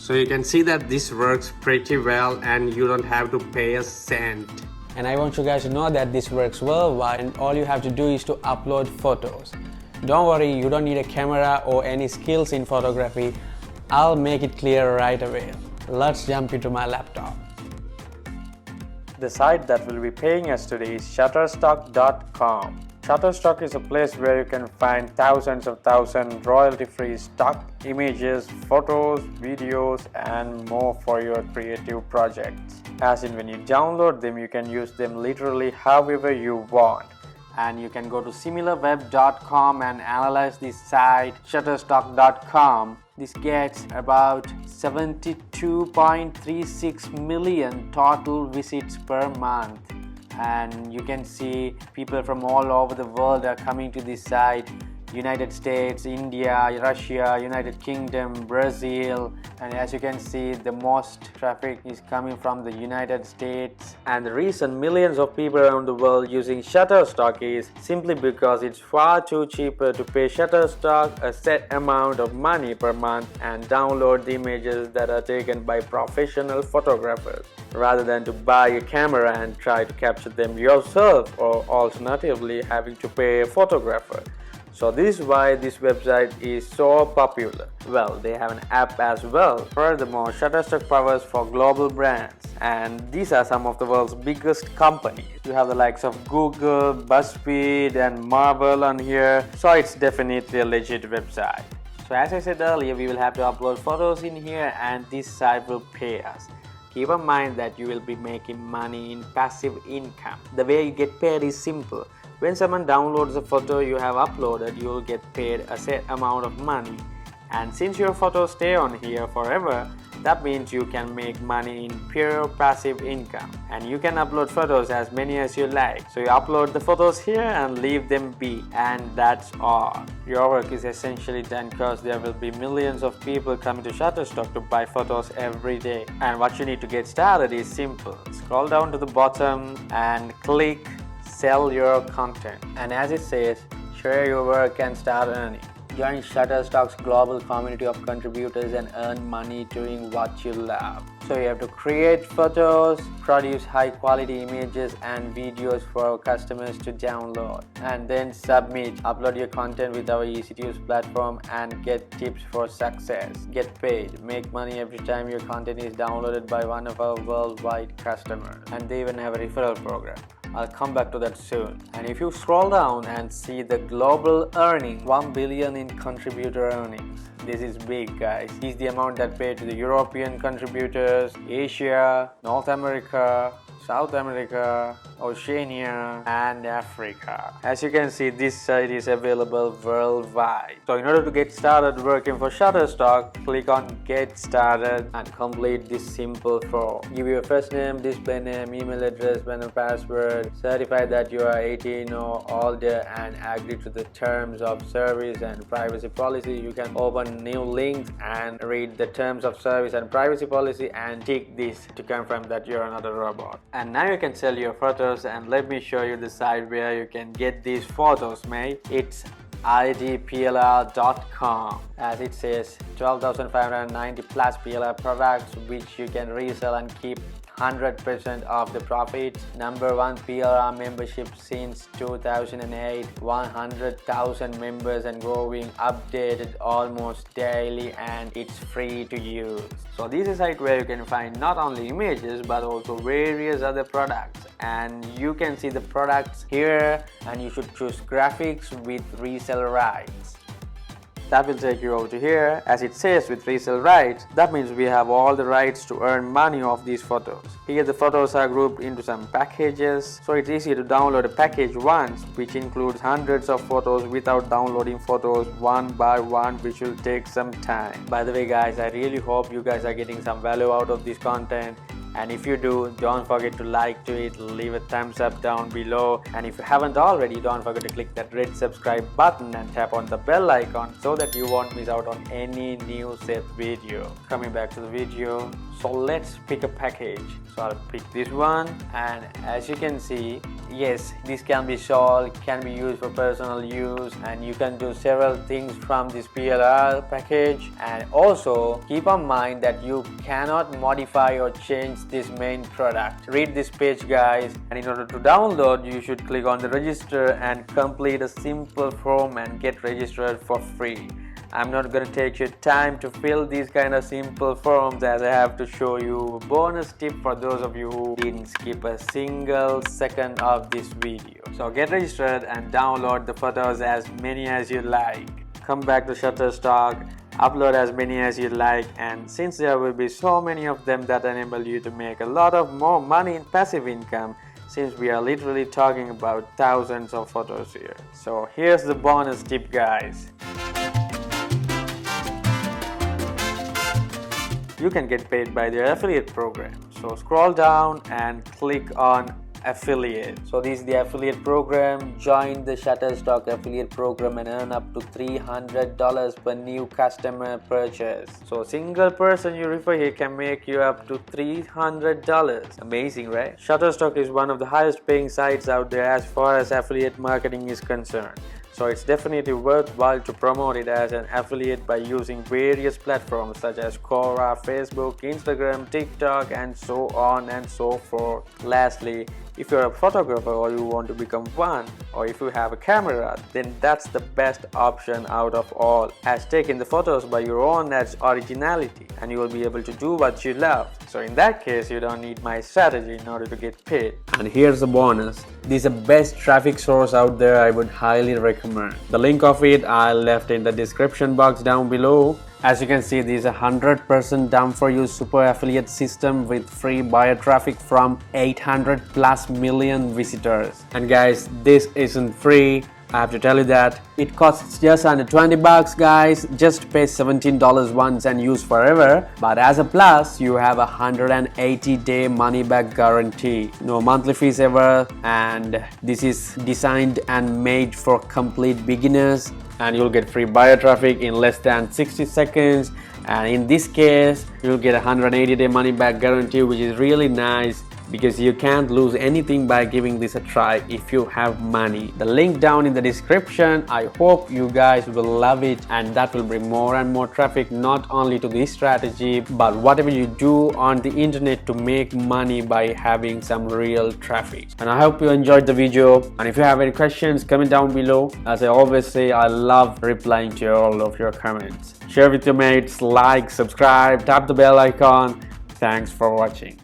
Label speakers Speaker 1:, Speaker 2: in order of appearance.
Speaker 1: So you can see that this works pretty well and you don't have to pay a cent.
Speaker 2: And I want you guys to know that this works worldwide and all you have to do is to upload photos. Don't worry, you don't need a camera or any skills in photography. I'll make it clear right away. Let's jump into my laptop. The site that will be paying us today is Shutterstock.com. Shutterstock is a place where you can find thousands royalty-free stock images, photos, videos and more for your creative projects. As in, when you download them, you can use them literally however you want. And you can go to similarweb.com and analyze this site, Shutterstock.com. This gets about 72.36 million total visits per month. And you can see people from all over the world are coming to this site. United States, India, Russia, United Kingdom, Brazil, and as you can see, the most traffic is coming from the United States. And the reason millions of people around the world using Shutterstock is simply because it's far too cheaper to pay Shutterstock a set amount of money per month and download the images that are taken by professional photographers, rather than to buy a camera and try to capture them yourself, or alternatively having to pay a photographer. So this is why this website is so popular. Well, they have an app as well. Furthermore, Shutterstock powers for global brands, and these are some of the world's biggest companies. You have the likes of Google, BuzzFeed and Marvel on here, so it's definitely a legit website. So as I said earlier, we will have to upload photos in here and this site will pay us. Keep in mind that you will be making money in passive income. The way you get paid is simple. When someone downloads a photo you have uploaded, you will get paid a set amount of money. And since your photos stay on here forever, that means you can make money in pure passive income. And you can upload photos as many as you like. So you upload the photos here and leave them be. And that's all. Your work is essentially done because there will be millions of people coming to Shutterstock to buy photos every day. And what you need to get started is simple. Scroll down to the bottom and click Sell your content, and as it says, share your work and start earning. Join Shutterstock's global community of contributors and earn money doing what you love. So you have to create photos, produce high quality images and videos for customers to download, and then submit. Upload your content with our easy to use platform and get tips for success. Get paid, make money every time your content is downloaded by one of our worldwide customers. And they even have a referral program. I'll come back to that soon. And if you scroll down and see the global earning, 1 billion in contributor earnings. This is big, guys. This is the amount that paid to the European contributors, Asia, North America, South America, Oceania and Africa. As you can see, this site is available worldwide. So in order to get started working for Shutterstock, click on Get Started and complete this simple form. Give your first name, display name, email address, and password. Certify that you are 18 or older and agree to the terms of service and privacy policy. You can open new links and read the terms of service and privacy policy and tick this to confirm that you are not a robot. And now you can sell your photos, and let me show you the site where you can get these photos made. It's idplr.com. As it says, 12,590 plus PLR products which you can resell and keep 100% of the profits. Number one PLR membership since 2008, 100,000 members and growing, updated almost daily, and it's free to use. So this is a site where you can find not only images but also various other products, and you can see the products here, and you should choose graphics with resale rights. That will take you over to here. As it says, with resale rights, that means we have all the rights to earn money off these photos. Here the photos are grouped into some packages, so it's easy to download a package once, which includes hundreds of photos without downloading photos one by one, which will take some time. By the way guys, I really hope you guys are getting some value out of this content. And if you do, don't forget to like to it, leave a thumbs up down below, and if you haven't already, don't forget to click that red subscribe button and tap on the bell icon so that you won't miss out on any new set video. Coming back to the video, so let's pick a package. So I'll pick this one, and as you can see, yes, this can be sold, can be used for personal use, and you can do several things from this PLR package. And also keep in mind that you cannot modify or change this main product. Read this page, guys, and in order to download you should click on the register and complete a simple form and get registered for free. I'm not gonna take your time to fill these kind of simple forms, as I have to show you a bonus tip for those of you who didn't skip a single second of this video. So get registered and download the photos as many as you like. Come back to Shutterstock, upload as many as you like, and since there will be so many of them that enable you to make a lot of more money in passive income, since we are literally talking about thousands of photos here. So here's the bonus tip, guys. You can get paid by their affiliate program. So scroll down and click on affiliate. So this is the affiliate program. Join the Shutterstock affiliate program and earn up to $300 per new customer purchase. So single person you refer here can make you up to $300. Amazing, right? Shutterstock is one of the highest paying sites out there as far as affiliate marketing is concerned. So it's definitely worthwhile to promote it as an affiliate by using various platforms such as Quora, Facebook, Instagram, TikTok, and so on and so forth. Lastly, if you're a photographer or you want to become one, or if you have a camera, then that's the best option out of all, as taking the photos by your own adds originality and you will be able to do what you love. So in that case, you don't need my strategy in order to get paid. And here's the bonus. This is the best traffic source out there. I would highly recommend. The link of it I left in the description box down below. As you can see, this is a 100% done for you super affiliate system with free buyer traffic from 800+ million visitors. And guys, this isn't free. I have to tell you that it costs just under 20 bucks, guys. Just pay $17 once and use forever. But as a plus, you have a 180-day money back guarantee. No monthly fees ever, and this is designed and made for complete beginners. And you'll get free buyer traffic in less than 60 seconds. And in this case, you'll get a 180-day money back guarantee, which is really nice, because you can't lose anything by giving this a try if you have money. The link down in the description. I hope you guys will love it, and that will bring more and more traffic not only to this strategy, but whatever you do on the internet to make money by having some real traffic. And I hope you enjoyed the video, and if you have any questions, comment down below. As I always say, I love replying to all of your comments. Share with your mates, like, subscribe, tap the bell icon. Thanks for watching.